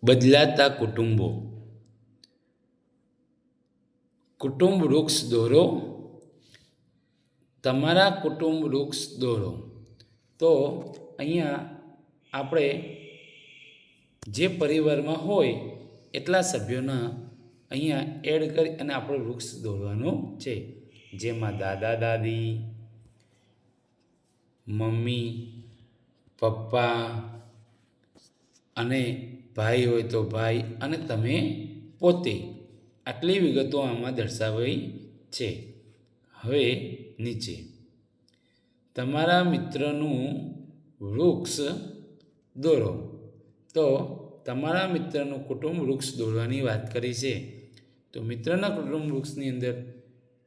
બદલાતા કુટુંબો. કુટુંબ વૃક્ષ દોરો. તમારા કુટુંબ વૃક્ષ દોરો. તો અહીંયા આપણે જે પરિવારમાં હોય એટલા સભ્યોના અહીંયા એડ કરી અને આપણે વૃક્ષ દોરવાનું છે, જેમાં દાદા દાદી, મમ્મી, પપ્પા અને ભાઈ હોય તો ભાઈ અને તમે પોતે, આટલી વિગતો આમાં દર્શાવાઈ છે. હવે નીચે તમારા મિત્રનું વૃક્ષ દોરો. તો તમારા મિત્રનું કુટુંબ વૃક્ષ દોરવાની વાત કરી છે. તો મિત્રના કુટુંબ વૃક્ષની અંદર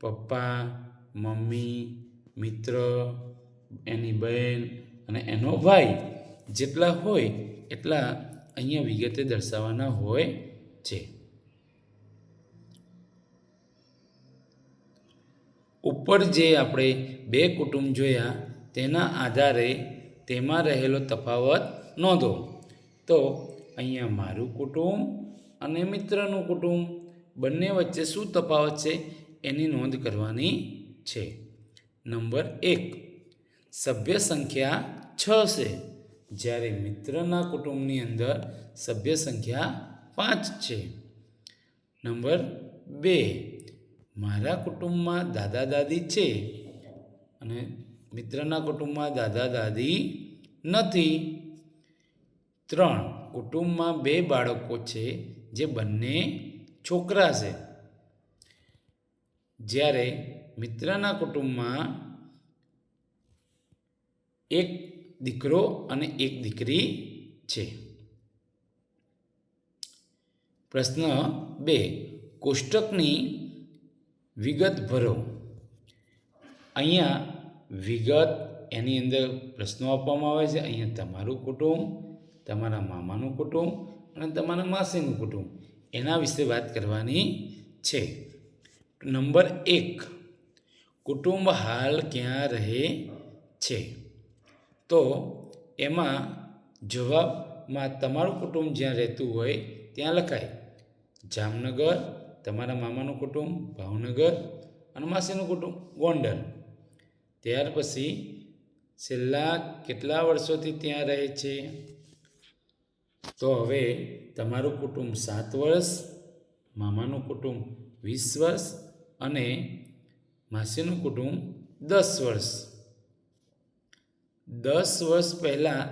પપ્પા, મમ્મી, મિત્ર, એની બહેન અને એનો ભાઈ જેટલા હોય એટલા અહીંયા વિગતે દર્શાવવાના હોય છે. ઉપર જે આપણે બે કુટુંબ જોયા તેના આધારે તેમાં રહેલો તફાવત નોંધો. તો અહીંયા મારું કુટુંબ અને મિત્રનું કુટુંબ બંને વચ્ચે શું તફાવત છે એની નોંધ કરવાની છે. નંબર 1, સભ્ય સંખ્યા 6 છે, જ્યારે મિત્રના કુટુંબની અંદર સભ્ય સંખ્યા 5 છે. નંબર 2, મારા કુટુંબમાં દાદા દાદી છે અને મિત્રના કુટુંબમાં દાદા દાદી નથી. 3, કુટુંબમાં 2 બાળકો છે જે બંને છોકરા છે, જ્યારે મિત્રના કુટુંબમાં 1 દીકરો અને 1 દીકરી છે. પ્રશ્ન 2, કોષ્ટકની વિગત ભરો. અહીંયા વિગત એની અંદર પ્રશ્નો આપવામાં આવે છે. અહીંયા તમારું કુટુંબ, તમારા મામાનું કુટુંબ અને તમારા માસીનું કુટુંબ એના વિશે વાત કરવાની છે. નંબર 1, કુટુંબ હાલ ક્યાં રહે છે? તો એમાં જવાબમાં તમારું કુટુંબ જ્યાં રહેતું હોય ત્યાં લખાય. જામનગર, તમારા મામાનું કુટુંબ ભાવનગર અને માસીનું કુટુંબ ગોંડલ. ત્યાર પછી છેલ્લા કેટલા વર્ષોથી ત્યાં રહે છે? તો હવે તમારું કુટુંબ 7 વર્ષ, મામાનું કુટુંબ 20 વર્ષ અને માસીનું કુટુંબ 10 વર્ષ. 10 વર્ષ પહેલાં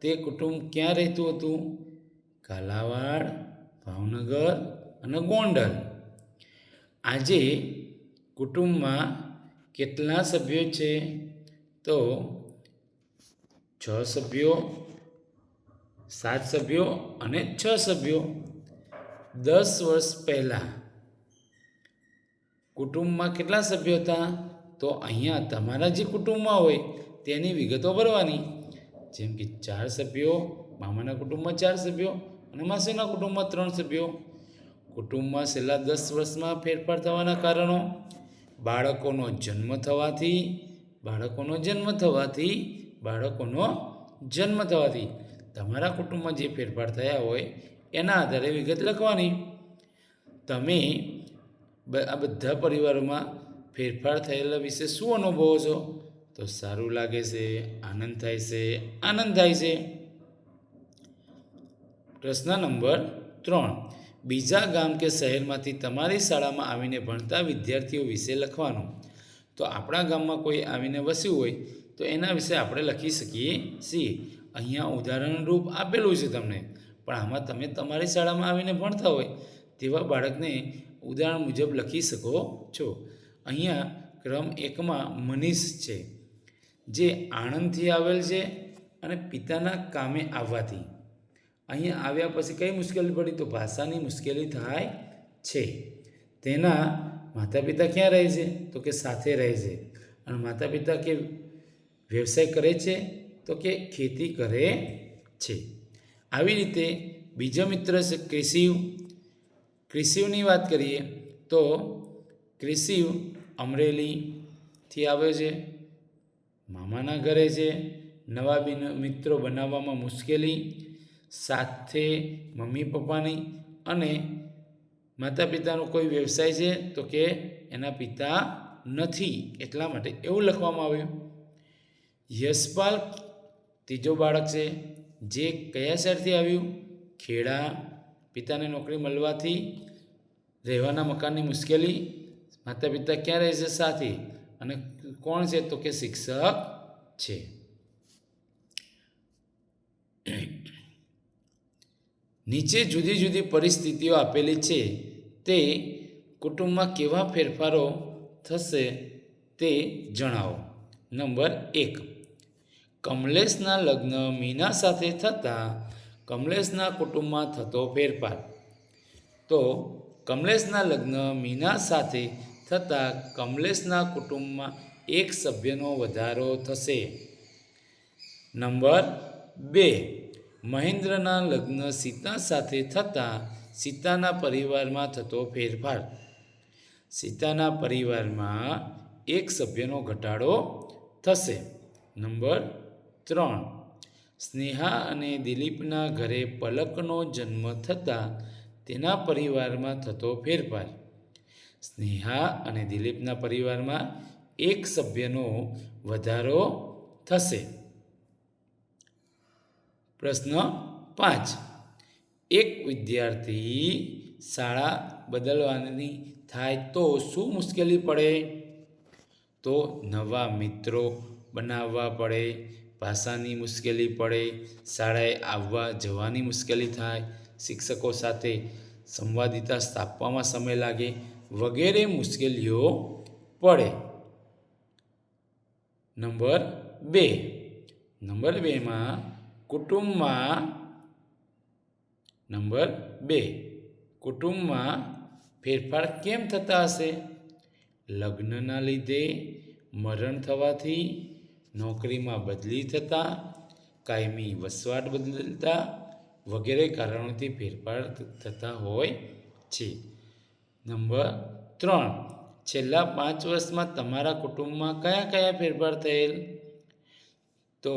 તે કુટુંબ ક્યાં રહેતું હતું? કાલાવાડ, ભાવનગર અને ગોંડલ. આજે કુટુંબમાં કેટલા સભ્યો છે? તો 6 સભ્યો, 7 સભ્યો અને 6 સભ્યો. 10 વર્ષ પહેલાં કુટુંબમાં કેટલા સભ્યો હતા? તો અહીંયા તમારા જે કુટુંબમાં હોય તેની વિગતો ભરવાની. જેમ કે 4 સભ્યો, મામાના કુટુંબમાં 4 સભ્યો અને માસીના કુટુંબમાં 3 સભ્યો. કુટુંબમાં છેલ્લા 10 વર્ષમાં ફેરફાર થવાના કારણો: બાળકોનો જન્મ થવાથી તમારા કુટુંબમાં જે ફેરફાર થયા હોય એના આધારે વિગત લખવાની. તમે આ બધા પરિવારોમાં ફેરફાર થયેલા વિશે શું અનુભવો છો? તો સારું લાગે છે, આનંદ થાય છે. પ્રશ્ન નંબર 3, બીજા ગામ કે શહેરમાંથી તમારી શાળામાં આવીને ભણતા વિદ્યાર્થીઓ વિશે લખવાનું. તો આપણા ગામમાં કોઈ આવીને વસ્યું હોય તો એના વિશે આપણે લખી શકીએ છીએ. અહીંયા ઉદાહરણ રૂપ આપેલું છે તમને, પણ આમાં તમે તમારી શાળામાં આવીને ભણતા હોય તેવા બાળકને ઉદાહરણ મુજબ લખી શકો છો. અહીંયા ક્રમ 1માં મનીષ છે, જે આણંદથી આવેલ છે અને પિતાના કામે આવવાથી. અહીંયા આવ્યા પછી કઈ મુશ્કેલી પડી? તો ભાષાની મુશ્કેલી થાય છે. તેના માતા પિતા ક્યાં રહે છે? તો કે સાથે રહે છે. અને માતા પિતા કે વ્યવસાય કરે છે તો કે ખેતી કરે છે. આવી રીતે બીજો મિત્ર છે ક્રિશિવ. ક્રિશિવની વાત કરીએ તો ક્રિશિવ અમરેલીથી આવ્યો છે, મામાના ઘરે છે. નવા મિત્રો બનાવવામાં મુશ્કેલી, સાથે મમ્મી પપ્પાની અને માતા પિતાનો કોઈ વ્યવસાય છે તો કે એના પિતા નથી એટલા માટે એવું લખવામાં આવ્યું. યશપાલ ત્રીજો બાળક છે જે કયા શહેરથી આવ્યું? ખેડા. પિતાને નોકરી મળવાથી રહેવાના મકાનની મુશ્કેલી. માતા પિતા ક્યાં રહે છે? સાથે. અને કોણ છે તો કે શિક્ષક છે. નીચે જુદી જુદી પરિસ્થિતિઓ આપેલી છે તે કુટુંબમાં કેવા ફેરફારો થશે તે જણાવો. નંબર 1, કમલેશના લગ્ન મીના સાથે થતાં કમલેશના કુટુંબમાં થતો ફેરફાર. તો કમલેશના લગ્ન મીના સાથે થતાં કમલેશના કુટુંબમાં એક સભ્યનો વધારો થશે. નંબર 2, મહેન્દ્રના લગ્ન સીતા સાથે થતાં સીતાના પરિવારમાં થતો ફેરફાર. સીતાના પરિવારમાં એક સભ્યનો ઘટાડો થશે. નંબર 3, સ્નેહા અને દિલીપના ઘરે પલકનો જન્મ થતાં તેના પરિવારમાં થતો ફેરફાર. સ્નેહા અને દિલીપના પરિવારમાં એક સભ્યનો વધારો થશે. પ્રશ્ન 5, એક વિદ્યાર્થી શાળા બદલવાની થાય તો શું મુશ્કેલી પડે? તો નવા મિત્રો બનાવવા પડે, ભાષાની મુશ્કેલી પડે, શાળાએ આવવા જવાની મુશ્કેલી થાય, શિક્ષકો સાથે સંવાદિતા સ્થાપવામાં સમય લાગે વગેરે મુશ્કેલીઓ પડે. નંબર 2માં કુટુંબમાં ફેરફાર કેમ થતા હશે? લગ્નના લીધે, મરણ થવાથી, નોકરીમાં બદલી થતાં, કાયમી વસવાટ બદલતા વગેરે કારણોથી ફેરફાર થતા હોય છે. નંબર 3, છેલ્લા 5 વર્ષમાં તમારા કુટુંબમાં કયા કયા ફેરફાર થયેલ? તો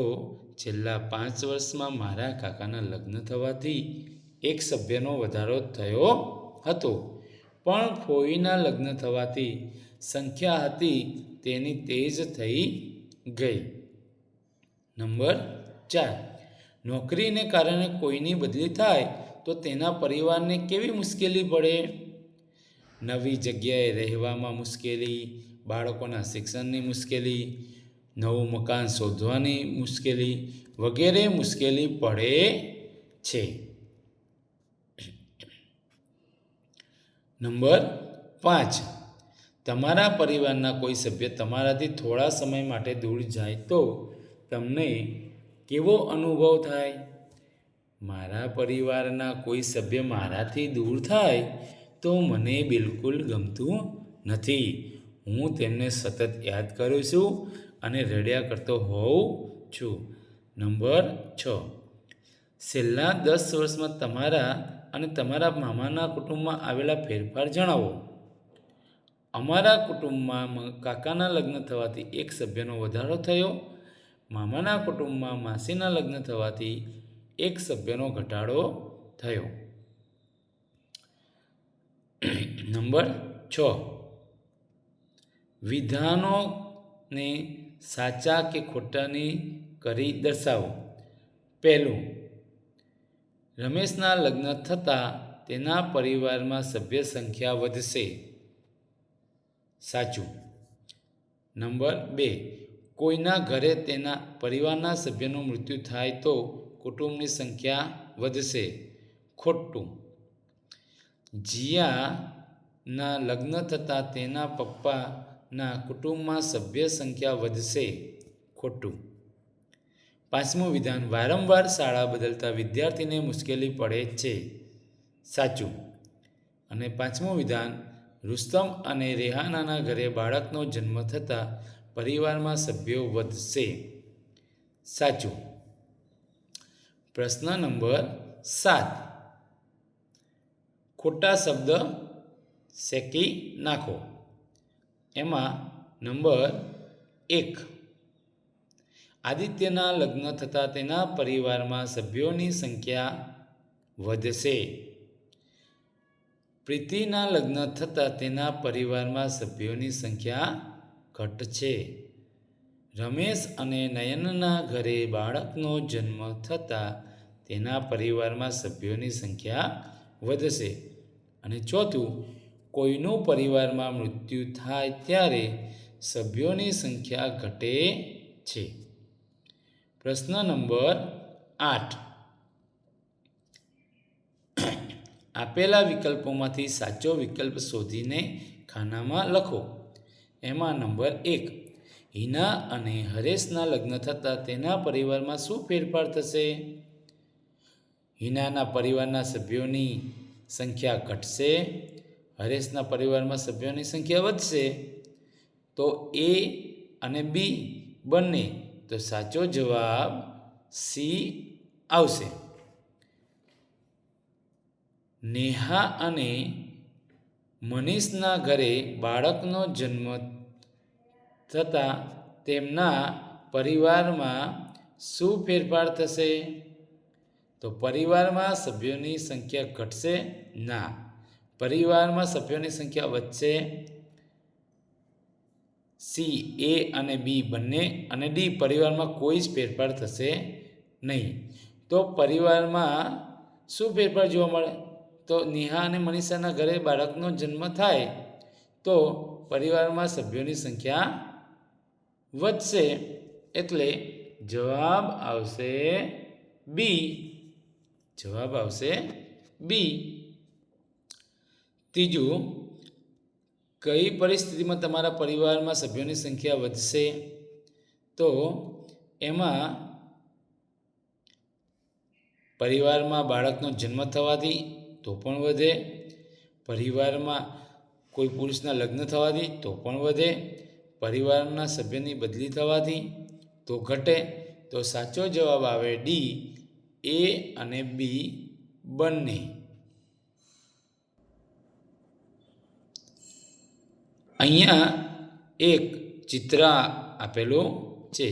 છેલ્લા 5 વર્ષમાં મારા કાકાના લગ્ન થવાથી એક સભ્યનો વધારો થયો હતો, પણ ફોઈના લગ્ન થવાથી સંખ્યા હતી તેની તે જ થઈ ગઈ. નંબર 4, નોકરીને કારણે કોઈની બદલી થાય તો તેના પરિવારને કેવી મુશ્કેલી પડે? નવી જગ્યાએ રહેવામાં મુશ્કેલી, બાળકોના શિક્ષણની મુશ્કેલી, નવું મકાન શોધવાની મુશ્કેલી વગેરે મુશ્કેલી પડે છે. નંબર 5, તમારા પરિવારના કોઈ સભ્ય તમારાથી થોડા સમય માટે દૂર જાય તો તમને કેવો અનુભવ થાય? મારા પરિવારના કોઈ સભ્ય મારાથી દૂર થાય તો મને બિલકુલ ગમતું નથી. હું તેમને સતત યાદ કરું છું અને રડ્યા કરતો હોઉં છું. નંબર 6, છેલ્લા 10 વર્ષમાં તમારા અને તમારા મામાના કુટુંબમાં આવેલા ફેરફાર જણાવો. અમારા કુટુંબમાં કાકાના લગ્ન થવાથી એક સભ્યનો વધારો થયો. મામાના કુટુંબમાં માસીના લગ્ન થવાથી એક સભ્યનો ઘટાડો થયો. નંબર 6, વિધાનોને સાચા કે ખોટાની કરી દર્શાવો. પહેલું, રમેશના લગ્ન થતાં તેના પરિવારમાં સભ્ય સંખ્યા વધશે. સાચું. નંબર 2, કોઈના ઘરે તેના પરિવારના સભ્યનું મૃત્યુ થાય તો કુટુંબની સંખ્યા વધશે. ખોટું. જીયાના લગ્ન થતાં તેના પપ્પાના કુટુંબમાં સભ્ય સંખ્યા વધશે. ખોટું. 5મું વિધાન, વારંવાર શાળા બદલતા વિદ્યાર્થીને મુશ્કેલી પડે છે. સાચું. અને 5મું વિધાન, રુસ્તમ અને રેહાનાના ઘરે બાળકનો જન્મ થતાં પરિવારમાં સભ્યો વધશે. સાચું. પ્રશ્ન નંબર 7, ખોટા શબ્દ શેકી નાખો. એમાં નંબર 1, આદિત્યના લગ્ન થતાં તેના પરિવારમાં સભ્યોની સંખ્યા વધશે. પ્રીતિના લગ્ન થતાં તેના પરિવારમાં સભ્યોની સંખ્યા ઘટશે. રમેશ અને નયનના ઘરે બાળકનો જન્મ થતાં તેના પરિવારમાં સભ્યોની સંખ્યા વધશે. અને ચોથું, કોઈનું પરિવારમાં મૃત્યુ થાય ત્યારે સભ્યોની સંખ્યા ઘટે છે. પ્રશ્ન નંબર 8. આપેલા વિકલ્પોમાંથી સાચો વિકલ્પ શોધીને ખાનામાં લખો. એમાં નંબર 1, હિના અને હરેશના લગ્ન થતાં તેના પરિવારમાં શું ફેરફાર થશે? હિનાના પરિવારના સભ્યોની સંખ્યા ઘટશે. હરેશના પરિવારમાં સભ્યોની સંખ્યા વધશે. તો એ અને બી બંને. તો સાચો જવાબ સી આવશે. નેહા અને મનીષના ઘરે બાળકનો જન્મ થતાં તેમના પરિવારમાં શું ફેરફાર થશે? તો પરિવારમાં સભ્યોની સંખ્યા ઘટશે? ના. પરિવારમાં સભ્યોની સંખ્યા વધશે. સી, એ અને બી બંને. અને ડી, પરિવારમાં કોઈ જ ફેરફાર થશે નહીં. તો પરિવારમાં શું ફેરફાર જોવા મળે? તો નેહા અને મનીષાના ઘરે બાળકનો જન્મ થાય તો પરિવારમાં સભ્યોની સંખ્યા વધશે. એટલે જવાબ આવશે બી. જવાબ આવશે બી. ત્રીજું, કઈ પરિસ્થિતિમાં તમારા પરિવારમાં સભ્યોની સંખ્યા વધશે? તો એમાં પરિવારમાં બાળકનો જન્મ થવાથી તો પણ વધે. પરિવારમાં કોઈ પુરુષના લગ્ન થવાથી તો પણ વધે. પરિવારના સભ્યની બદલી થવાથી તો ઘટે. તો સાચો જવાબ આવે ડી, એ અને બી બંને. અહીંયા એક ચિત્ર આપેલું છે.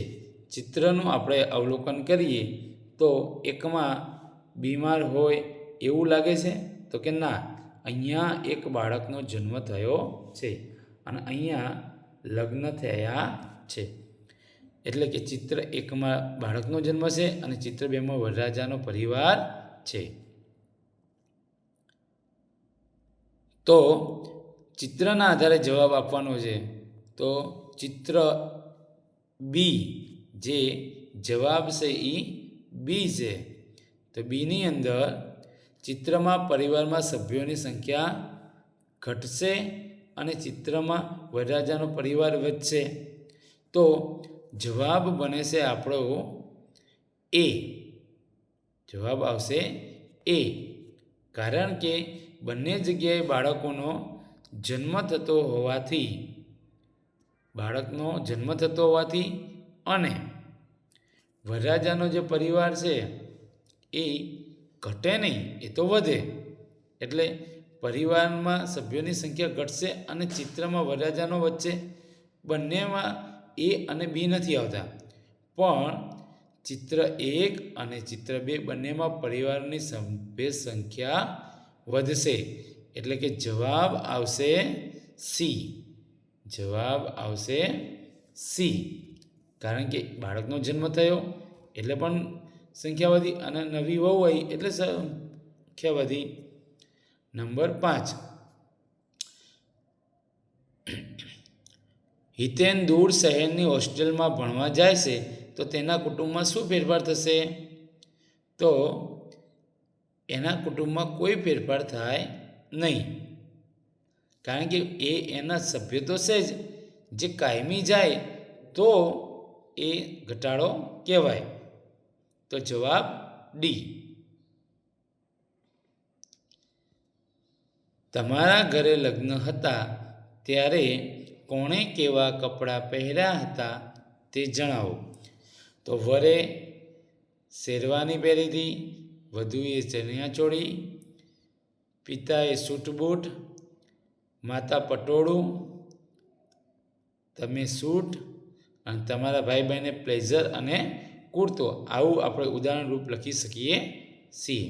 ચિત્રનું આપણે અવલોકન કરીએ તો એકમાં બીમાર હોય એવું લાગે છે? તો કે ના, અહીંયા એક બાળકનો જન્મ થયો છે અને અહીંયા લગ્ન થયા છે. એટલે કે ચિત્ર એકમાં બાળકનો જન્મ છે અને ચિત્ર બેમાં વરરાજાનો પરિવાર છે. તો ચિત્રના આધારે જવાબ આપવાનો છે. તો ચિત્ર બી, જે જવાબ છે એ બી છે. તો બીની અંદર ચિત્રમાં પરિવારમાં સભ્યોની સંખ્યા ઘટશે અને ચિત્રમાં વરરાજાનો પરિવાર વધશે. તો જવાબ બને છે આપણો એ. જવાબ આવશે એ. કારણ કે બંને જગ્યાએ બાળકનો જન્મ થતો હોવાથી અને વરરાજાનો જે પરિવાર છે એ ઘટે નહીં, એ તો વધે. એટલે પરિવારમાં સભ્યોની સંખ્યા ઘટશે અને ચિત્રમાં વરરાજાનો વધશે. બંનેમાં એ અને બી નથી આવતા. પણ ચિત્ર 1 અને ચિત્ર 2 બંનેમાં પરિવારની સભ્ય સંખ્યા વધશે. એટલે કે જવાબ આવશે સી. જવાબ આવશે સી. કારણ કે બાળકનો જન્મ થયો એટલે પણ સંખ્યા વધી અને નવી વહુ આવી એટલે સંખ્યા વધી. નંબર 5, હિતેન દૂર શહેરની હોસ્ટેલમાં ભણવા જાય છે તો તેના કુટુંબમાં શું ફેરફાર થશે? તો એના કુટુંબમાં કોઈ ફેરફાર થાય નહીં. કારણ કે એ એના સભ્ય તો છે જ. જે કાયમી જાય તો એ ઘટાડો કહેવાય. તો જવાબ ડી. તમારા ઘરે લગ્ન હતા ત્યારે કોણે કેવા કપડાં પહેર્યા હતા તે જણાવો. તો વરે શેરવાની પહેરી હતી, વધુએ ચણિયાચોળી, પિતાએ સૂટ બૂટ, માતા પટોળું, તમે સૂટ અને તમારા ભાઈ બહેને પ્લેઝર અને કુર્તો આવું આપણે ઉદાહરણ રૂપ લખી શકીએ છીએ.